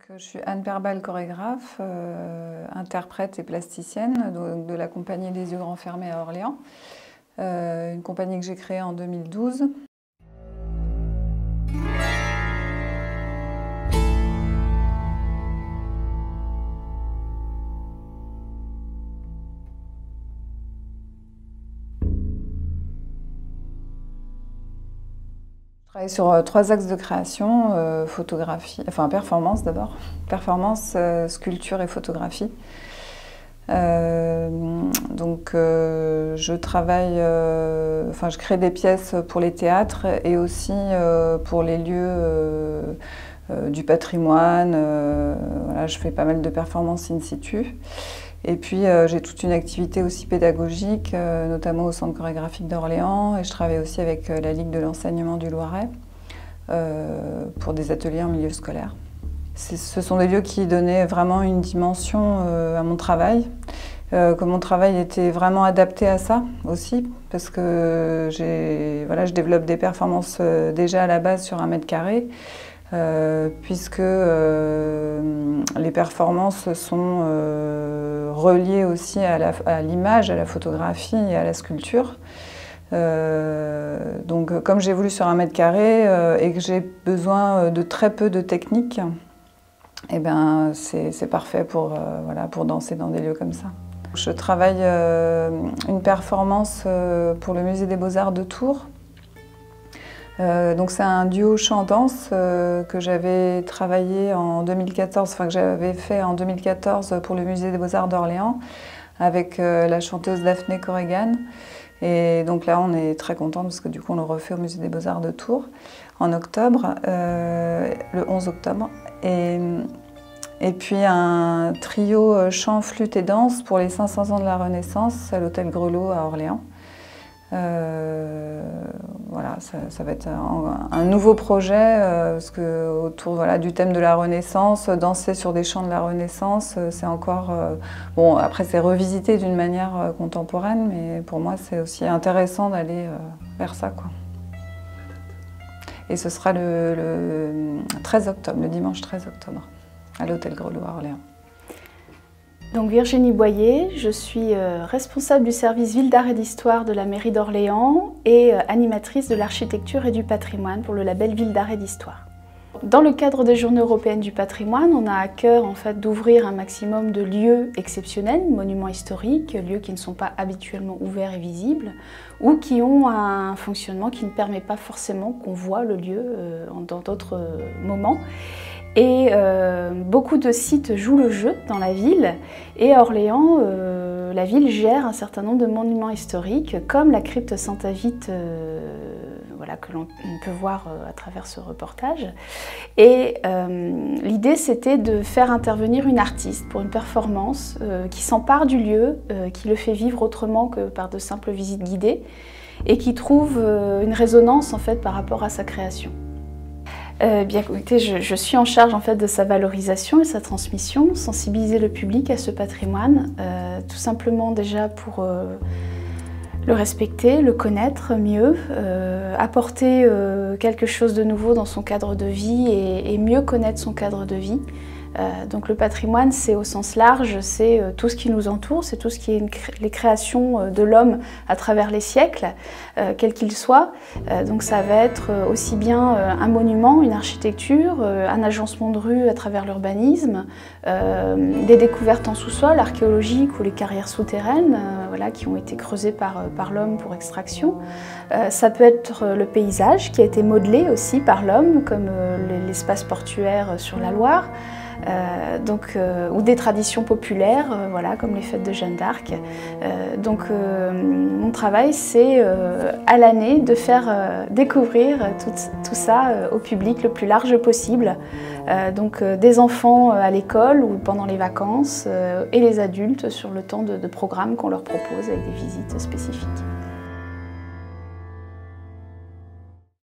Je suis Anne Perbal, chorégraphe, interprète et plasticienne de la compagnie Les Yeux Grands Fermés à Orléans, une compagnie que j'ai créée en 2012. Je travaille sur 3 axes de création, photographie, enfin performance d'abord, performance, sculpture et photographie. Je travaille, je crée des pièces pour les théâtres et aussi pour les lieux du patrimoine. Voilà, je fais pas mal de performances in situ. Et puis j'ai toute une activité aussi pédagogique, notamment au Centre chorégraphique d'Orléans, et je travaille aussi avec la Ligue de l'enseignement du Loiret pour des ateliers en milieu scolaire. Ce sont des lieux qui donnaient vraiment une dimension à mon travail, que mon travail était vraiment adapté à ça aussi, parce que je développe des performances déjà à la base sur 1 mètre carré, puisque les performances sont reliées aussi à l'image, à la photographie et à la sculpture. Donc comme j'évolue sur 1 mètre carré et que j'ai besoin de très peu de technique, eh ben, c'est parfait pour danser dans des lieux comme ça. Je travaille une performance pour le Musée des Beaux-Arts de Tours. Donc c'est un duo chant-danse que j'avais travaillé en 2014, enfin que j'avais fait en 2014 pour le Musée des Beaux-Arts d'Orléans avec la chanteuse Daphné Corrigan. Et donc là on est très contents parce que du coup on le refait au Musée des Beaux-Arts de Tours en octobre, le 11 octobre. Et puis un trio chant, flûte et danse pour les 500 ans de la Renaissance à l'Hôtel Grelot à Orléans. Voilà, ça va être un nouveau projet parce que autour du thème de la Renaissance, danser sur des chants de la Renaissance, c'est encore bon. Après, c'est revisité d'une manière contemporaine, mais pour moi, c'est aussi intéressant d'aller vers ça, quoi. Et ce sera le 13 octobre, le dimanche 13 octobre, à l'Hôtel Grelot à Orléans. Donc Virginie Boyer, je suis responsable du service Ville d'Art et d'Histoire de la mairie d'Orléans et animatrice de l'architecture et du patrimoine pour le label Ville d'Art et d'Histoire. Dans le cadre des Journées européennes du patrimoine, on a à cœur en fait d'ouvrir un maximum de lieux exceptionnels, monuments historiques, lieux qui ne sont pas habituellement ouverts et visibles, ou qui ont un fonctionnement qui ne permet pas forcément qu'on voit le lieu dans d'autres moments. Et beaucoup de sites jouent le jeu dans la ville, et à Orléans, la ville gère un certain nombre de monuments historiques, comme la crypte Saint-Avite, que l'on peut voir à travers ce reportage. Et l'idée, c'était de faire intervenir une artiste pour une performance qui s'empare du lieu, qui le fait vivre autrement que par de simples visites guidées, et qui trouve une résonance en fait par rapport à sa création. Bien écoutez, je suis en charge en fait de sa valorisation et sa transmission, sensibiliser le public à ce patrimoine, tout simplement déjà pour le respecter, le connaître mieux, apporter quelque chose de nouveau dans son cadre de vie et mieux connaître son cadre de vie. Donc le patrimoine, c'est au sens large, c'est tout ce qui nous entoure, c'est tout ce qui est les créations de l'homme à travers les siècles, quels qu'ils soient. Donc ça va être aussi bien un monument, une architecture, un agencement de rue à travers l'urbanisme, des découvertes en sous-sol archéologiques ou les carrières souterraines qui ont été creusées par l'homme pour extraction. Ça peut être le paysage qui a été modelé aussi par l'homme, comme l'espace portuaire sur la Loire. Ou des traditions populaires, comme les fêtes de Jeanne d'Arc. Mon travail, c'est à l'année de faire découvrir tout ça au public le plus large possible. Des enfants à l'école ou pendant les vacances et les adultes sur le temps de programme qu'on leur propose avec des visites spécifiques.